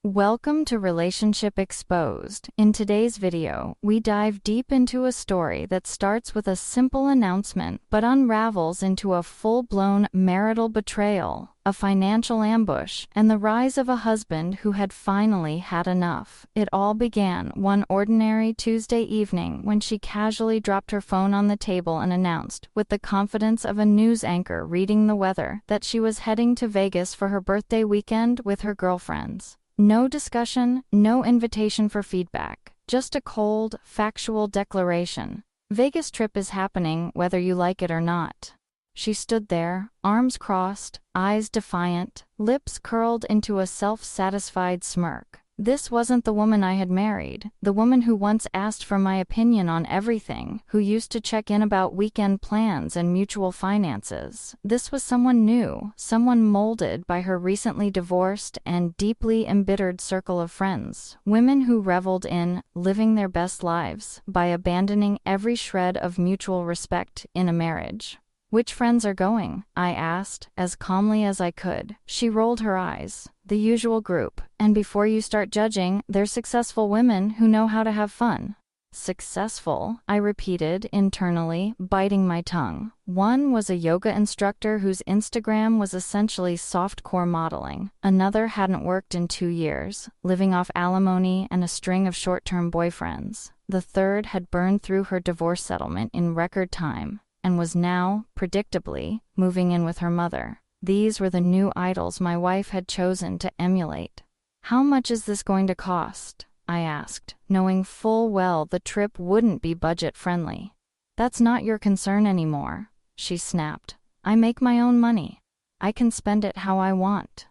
Welcome to Relationship Exposed. In today's video, we dive deep into a story that starts with a simple announcement but unravels into a full-blown marital betrayal, a financial ambush, and the rise of a husband who had finally had enough. It all began one ordinary Tuesday evening when she casually dropped her phone on the table and announced, with the confidence of a news anchor reading the weather, that she was heading to Vegas for her birthday weekend with her girlfriends. No discussion, no invitation for feedback, just a cold, factual declaration. Vegas trip is happening whether you like it or not. She stood there, arms crossed, eyes defiant, lips curled into a self-satisfied smirk. This wasn't the woman I had married, the woman who once asked for my opinion on everything, who used to check in about weekend plans and mutual finances. This was someone new, someone molded by her recently divorced and deeply embittered circle of friends, women who reveled in living their best lives by abandoning every shred of mutual respect in a marriage. "Which friends are going?" I asked, as calmly as I could. She rolled her eyes. "The usual group, and before you start judging, they're successful women who know how to have fun." Successful, I repeated internally, biting my tongue. One was a yoga instructor whose Instagram was essentially softcore modeling. Another hadn't worked in 2 years, living off alimony and a string of short-term boyfriends. The third had burned through her divorce settlement in record time, and was now, predictably, moving in with her mother. These were the new idols my wife had chosen to emulate. "How much is this going to cost?" I asked, knowing full well the trip wouldn't be budget-friendly. "That's not your concern anymore," she snapped. "I make my own money. I can spend it how I want."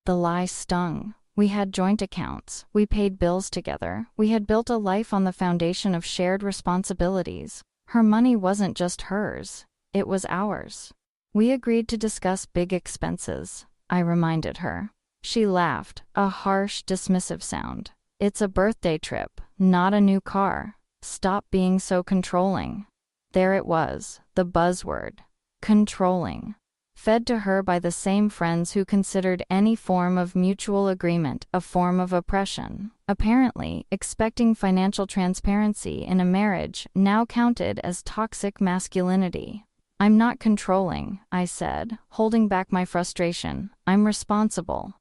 The lie stung. We had joint accounts, we paid bills together, we had built a life on the foundation of shared responsibilities. Her money wasn't just hers, it was ours. "We agreed to discuss big expenses," I reminded her. She laughed, a harsh, dismissive sound. "It's a birthday trip, not a new car. Stop being so controlling." There it was, the buzzword. Controlling. Fed to her by the same friends who considered any form of mutual agreement a form of oppression. Apparently, expecting financial transparency in a marriage now counted as toxic masculinity. "I'm not controlling," I said, holding back my frustration. "I'm responsible."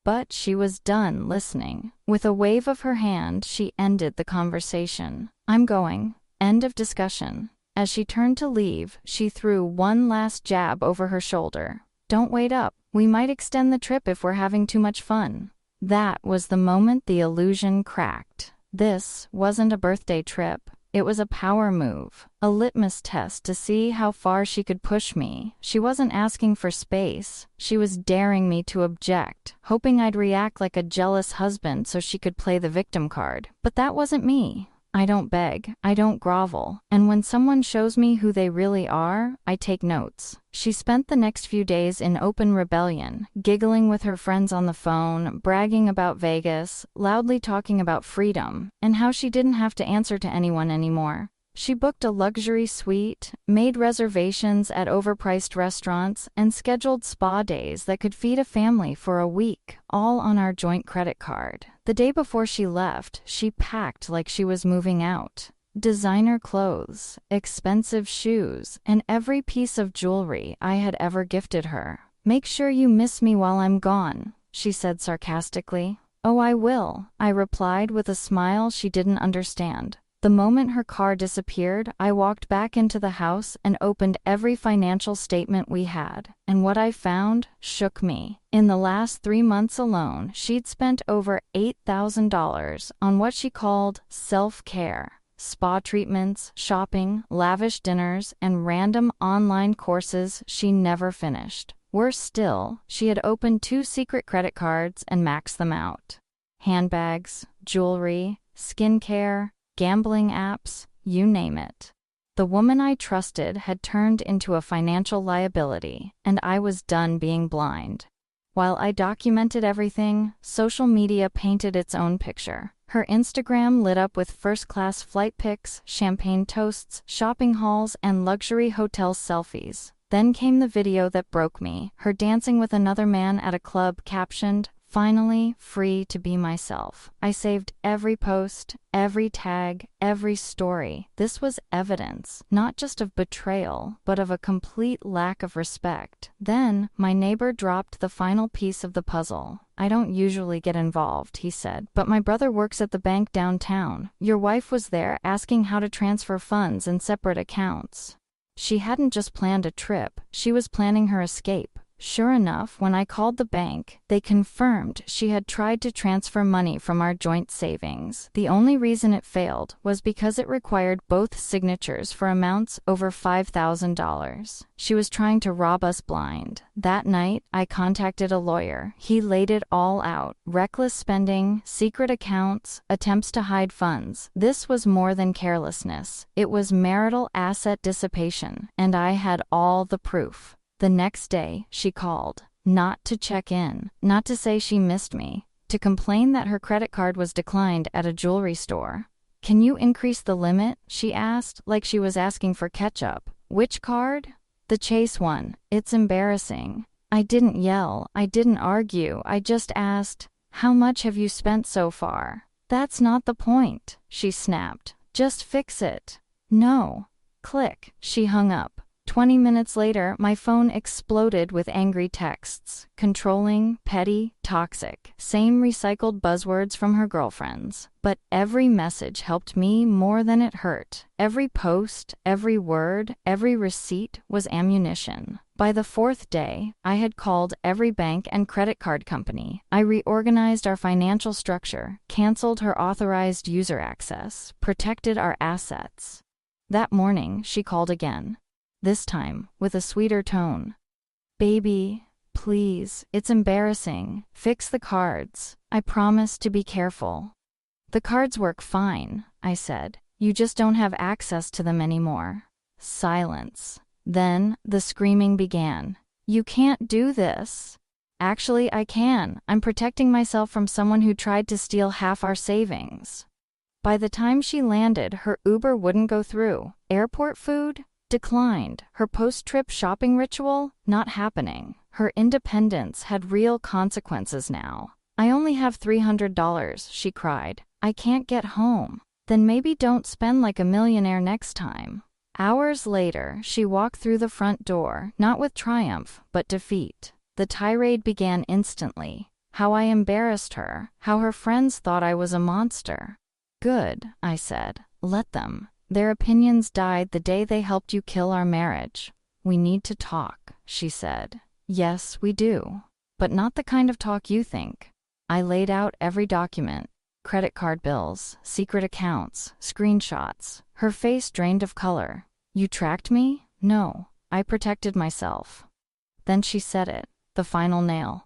But she was done listening. With a wave of her hand, she ended the conversation. "I'm going. End of discussion." As she turned to leave, she threw one last jab over her shoulder. "Don't wait up. We might extend the trip if we're having too much fun." That was the moment the illusion cracked. This wasn't a birthday trip. It was a power move, a litmus test to see how far she could push me. She wasn't asking for space. She was daring me to object, hoping I'd react like a jealous husband so she could play the victim card. But that wasn't me. I don't beg, I don't grovel, and when someone shows me who they really are, I take notes. She spent the next few days in open rebellion, giggling with her friends on the phone, bragging about Vegas, loudly talking about freedom, and how she didn't have to answer to anyone anymore. She booked a luxury suite, made reservations at overpriced restaurants, and scheduled spa days that could feed a family for a week, all on our joint credit card. The day before she left, she packed like she was moving out. Designer clothes, expensive shoes, and every piece of jewelry I had ever gifted her. "Make sure you miss me while I'm gone," she said sarcastically. "Oh, I will," I replied with a smile she didn't understand. The moment her car disappeared, I walked back into the house and opened every financial statement we had, and what I found shook me. In the last 3 months alone, she'd spent over $8,000 on what she called self-care. Spa treatments, shopping, lavish dinners, and random online courses she never finished. Worse still, she had opened 2 secret credit cards and maxed them out. Handbags, jewelry, skincare, gambling apps, you name it. The woman I trusted had turned into a financial liability, and I was done being blind. While I documented everything, social media painted its own picture. Her Instagram lit up with first-class flight pics, champagne toasts, shopping hauls, and luxury hotel selfies. Then came the video that broke me, her dancing with another man at a club captioned, Finally, free to be myself. I saved every post, every tag, every story. This was evidence, not just of betrayal, but of a complete lack of respect. Then, my neighbor dropped the final piece of the puzzle. I don't usually get involved, he said, but my brother works at the bank downtown. Your wife was there asking how to transfer funds in separate accounts. She hadn't just planned a trip, she was planning her escape. Sure enough, when I called the bank, they confirmed she had tried to transfer money from our joint savings. The only reason it failed was because it required both signatures for amounts over $5,000. She was trying to rob us blind. That night, I contacted a lawyer. He laid it all out. Reckless spending, secret accounts, attempts to hide funds. This was more than carelessness. It was marital asset dissipation, and I had all the proof. The next day, she called, not to check in, not to say she missed me, to complain that her credit card was declined at a jewelry store. Can you increase the limit? She asked, like she was asking for ketchup. Which card? The Chase one. It's embarrassing. I didn't yell, I didn't argue, I just asked, how much have you spent so far? That's not the point, she snapped. Just fix it. No. Click. She hung up. 20 minutes later, my phone exploded with angry texts. Controlling, petty, toxic. Same recycled buzzwords from her girlfriends. But every message helped me more than it hurt. Every post, every word, every receipt was ammunition. By the fourth day, I had called every bank and credit card company. I reorganized our financial structure, canceled her authorized user access, protected our assets. That morning, she called again. This time, with a sweeter tone. Baby, please, it's embarrassing. Fix the cards. I promise to be careful. The cards work fine, I said. You just don't have access to them anymore. Silence. Then, the screaming began. You can't do this. Actually, I can. I'm protecting myself from someone who tried to steal half our savings. By the time she landed, her Uber wouldn't go through. Airport food? Declined. Her post-trip shopping ritual? Not happening. Her independence had real consequences now. I only have $300, she cried. I can't get home. Then maybe don't spend like a millionaire next time. Hours later, she walked through the front door, not with triumph, but defeat. The tirade began instantly. How I embarrassed her, how her friends thought I was a monster. Good, I said. Let them. Their opinions died the day they helped you kill our marriage. We need to talk, she said. Yes, we do. But not the kind of talk you think. I laid out every document. Credit card bills, secret accounts, screenshots. Her face drained of color. You tracked me? No. I protected myself. Then she said it. The final nail.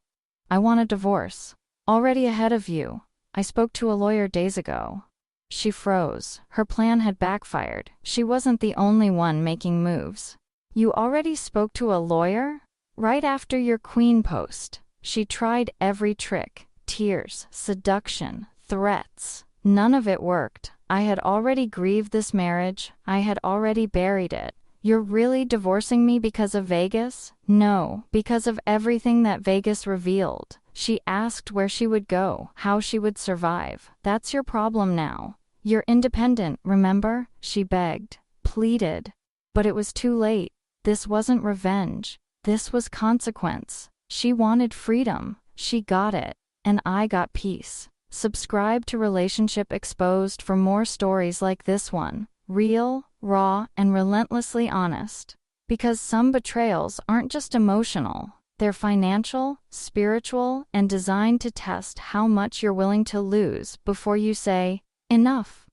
I want a divorce. Already ahead of you. I spoke to a lawyer days ago. She froze. Her plan had backfired. She wasn't the only one making moves. You already spoke to a lawyer? Right after your queen post. She tried every trick. Tears, seduction, threats. None of it worked. I had already grieved this marriage. I had already buried it. You're really divorcing me because of Vegas? No, because of everything that Vegas revealed. She asked where she would go, how she would survive. That's your problem now. You're independent, remember? She begged, pleaded. But it was too late. This wasn't revenge. This was consequence. She wanted freedom. She got it. And I got peace. Subscribe to Relationship Exposed for more stories like this one. Real, raw, and relentlessly honest. Because some betrayals aren't just emotional. They're financial, spiritual, and designed to test how much you're willing to lose before you say, enough.